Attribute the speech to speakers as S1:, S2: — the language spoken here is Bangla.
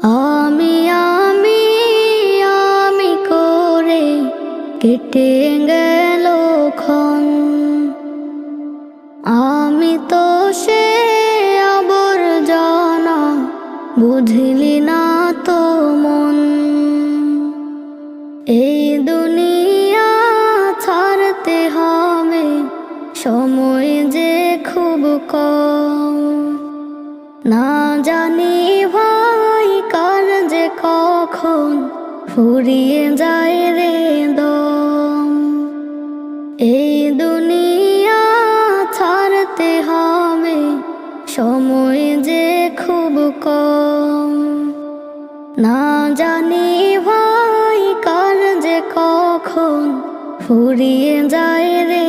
S1: আমি আমি আমি করে কেটে গেল ক্ষণ। আমি তো সে আবর্জনা, বুঝলি না তো মন। এই দুনিয়া ছাড়তে হবে, সময় যে খুব কম। না জানি ভাই কার যে কখন ফুরিয়ে যায় রে দম। এই দুনিয়া ছাড়তে হবে, সময় যে খুব কম। না জানি ভাই কার যে কখন ফুরিয়ে যায় রে